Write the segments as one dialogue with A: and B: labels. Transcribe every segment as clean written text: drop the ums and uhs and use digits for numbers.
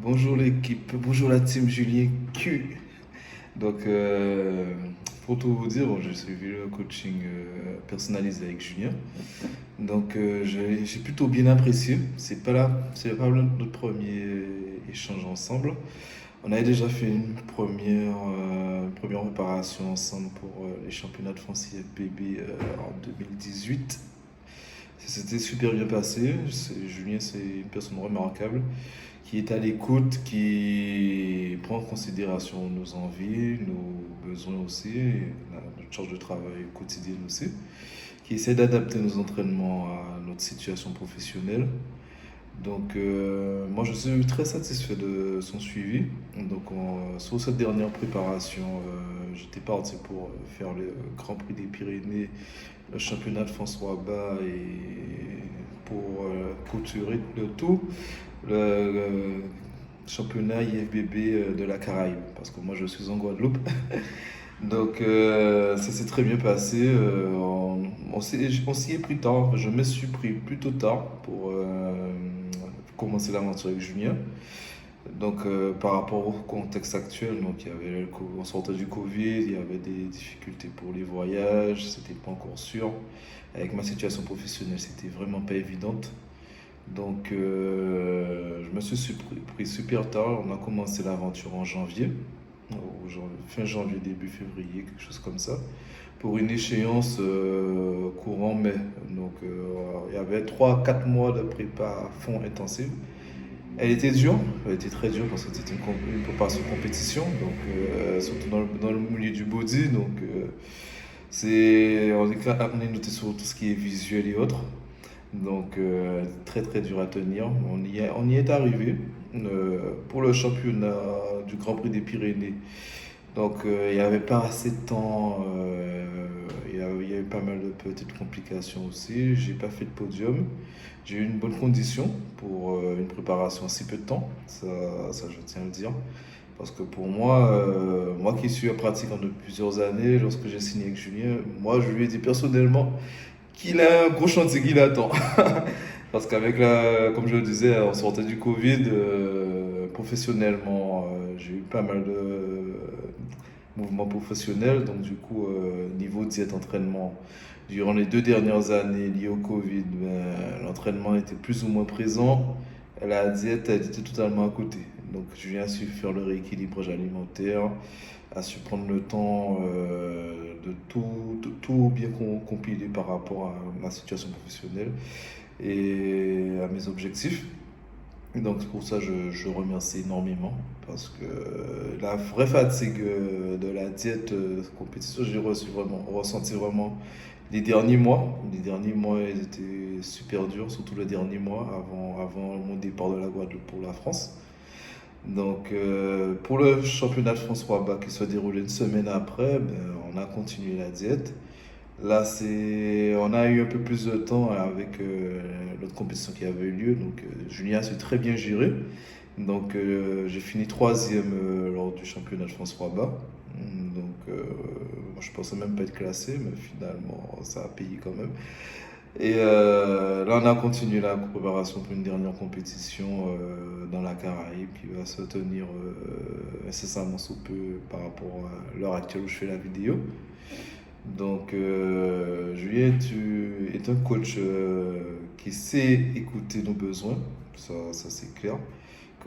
A: Bonjour l'équipe, bonjour la team Julien Q. Donc, pour tout vous dire, j'ai suivi le coaching personnalisé avec Julien. Donc, j'ai plutôt bien apprécié. C'est pas notre premier échange ensemble. On avait déjà fait une première préparation ensemble pour les championnats de France IFBB en 2018. Ça s'était super bien passé. Julien, c'est une personne remarquable qui est à l'écoute, qui prend en considération nos envies, nos besoins aussi, notre charge de travail quotidienne aussi, qui essaie d'adapter nos entraînements à notre situation professionnelle. Donc, moi, je suis très satisfait de son suivi. Donc, sur cette dernière préparation, j'étais parti pour faire le Grand Prix des Pyrénées, le championnat de France Rabat et pour clôturer le tout, le championnat IFBB de la Caraïbe, parce que moi je suis en Guadeloupe. Donc ça s'est très bien passé. On s'y est pris tard. Je me suis pris plutôt tard pour commencer l'aventure avec Julien. Donc par rapport au contexte actuel, donc on sortait du Covid, il y avait des difficultés pour les voyages, c'était pas encore sûr. Avec ma situation professionnelle, c'était vraiment pas évidente. Donc, je me suis pris super tard. On a commencé l'aventure en janvier, fin janvier, début février, quelque chose comme ça, pour une échéance courant mai. Donc, il y avait 3 4 mois de prépa à fond intensive. Elle était très dure parce que c'était une préparation compétition, donc surtout dans le milieu du body. Donc, on est amené à noter sur tout ce qui est visuel et autres. Donc, très très dur à tenir. On y est arrivé pour le championnat du Grand Prix des Pyrénées. Donc, il n'y avait pas assez de temps. Il y a eu pas mal de petites complications aussi. J'ai pas fait de podium. J'ai eu une bonne condition pour une préparation en si peu de temps. Ça, je tiens à le dire. Parce que pour moi, moi qui suis un pratiquant de plusieurs années, lorsque j'ai signé avec Julien, moi je lui ai dit personnellement qu'il a un gros chantier qui l'attend. Parce comme je le disais, on sortait du Covid, professionnellement, j'ai eu pas mal de mouvements professionnels. Donc, du coup, niveau diète, entraînement, durant les 2 dernières années liées au Covid, ben, l'entraînement était plus ou moins présent. La diète, elle était totalement à côté. Donc, Julien a su faire le rééquilibrage alimentaire, a su prendre le temps de tout bien compiler par rapport à ma situation professionnelle et à mes objectifs. Donc pour ça, je remercie énormément parce que la vraie fatigue de la diète compétition, ressenti vraiment les derniers mois. Les derniers mois, ils étaient super durs, surtout le dernier mois avant mon départ de la Guadeloupe pour la France. Donc, pour le championnat de France Rabat qui se déroulait une semaine après, ben, on a continué la diète. Là, on a eu un peu plus de temps avec l'autre compétition qui avait eu lieu. Donc, Julien s'est très bien géré. Donc, j'ai fini troisième lors du championnat de France Rabat. Donc, moi, je pensais même pas être classé, mais finalement, ça a payé quand même. Et là, on a continué la préparation pour une dernière compétition dans la Caraïbe qui va se tenir incessamment sous peu par rapport à l'heure actuelle où je fais la vidéo. Donc, Julien, tu es un coach qui sait écouter nos besoins, ça c'est clair.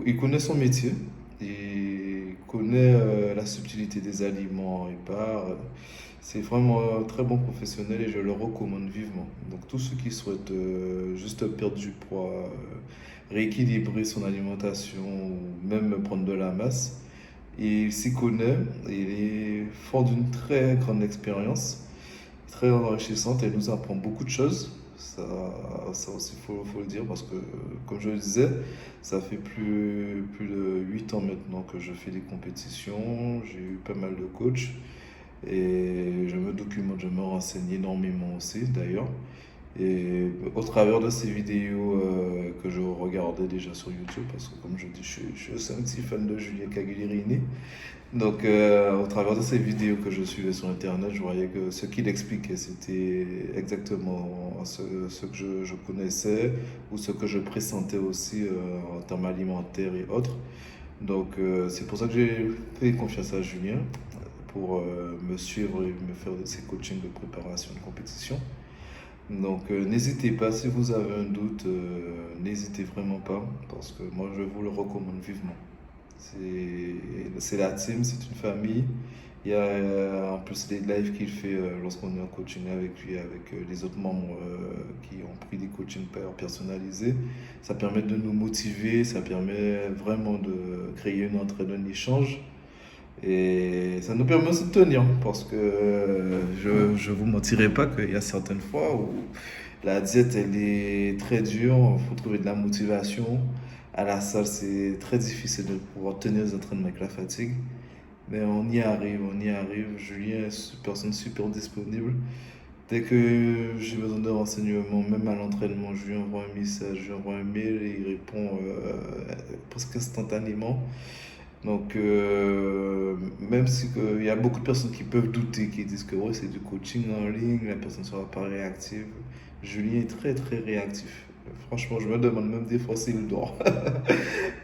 A: Il connaît son métier, il connaît la subtilité des aliments épars. C'est vraiment un très bon professionnel et je le recommande vivement. Donc, tous ceux qui souhaitent juste perdre du poids, rééquilibrer son alimentation ou même prendre de la masse, il s'y connaît, il est fort d'une très grande expérience, très enrichissante et nous apprend beaucoup de choses. Ça aussi, faut le dire, parce que, comme je le disais, ça fait plus de 8 ans maintenant que je fais des compétitions. J'ai eu pas mal de coachs et je me documente, je me renseigne énormément aussi d'ailleurs. Et au travers de ces vidéos que je regardais déjà sur YouTube, parce que comme je dis, je suis aussi un petit fan de Julien Cagliarini. Donc, au travers de ces vidéos que je suivais sur Internet, je voyais que ce qu'il expliquait, c'était exactement ce que je connaissais ou ce que je pressentais aussi en termes alimentaires et autres. Donc, c'est pour ça que j'ai fait confiance à Julien pour me suivre et me faire ses coachings de préparation de compétition. Donc, n'hésitez pas, si vous avez un doute, n'hésitez vraiment pas, parce que moi, je vous le recommande vivement. C'est la team, c'est une famille. Il y a en plus des lives qu'il fait lorsqu'on est en coaching avec lui, avec les autres membres qui ont pris des coachings personnalisés. Ça permet de nous motiver, ça permet vraiment de créer une entraide, un échange. Et ça nous permet aussi de tenir, parce que je vous mentirai pas qu'il y a certaines fois où la diète, elle est très dure, il faut trouver de la motivation. À la salle, c'est très difficile de pouvoir tenir les entraînements avec la fatigue. Mais on y arrive, on y arrive. Julien est une personne super disponible. Dès que j'ai besoin de renseignements, même à l'entraînement, je lui envoie un message, je lui envoie un mail et il répond presque instantanément. Donc, même si il y a beaucoup de personnes qui peuvent douter, qui disent que ouais, c'est du coaching en ligne, la personne ne sera pas réactive. Julien est très très réactif. Franchement, je me demande même des fois s'il dort.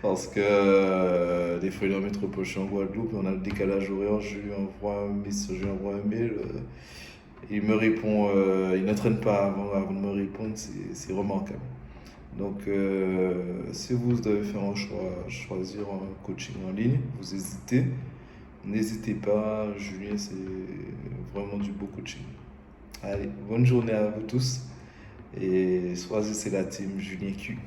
A: Parce que des fois, il est en métropole, je suis en Guadeloupe, on a le décalage horaire, je lui envoie un message, je lui envoie un mail. Il me répond, il n'entraîne pas avant de me répondre, c'est remarquable. Donc, si vous devez faire un choix, choisir un coaching en ligne, vous hésitez, n'hésitez pas, Julien, c'est vraiment du beau coaching. Allez, bonne journée à vous tous et choisissez la team Julien Q.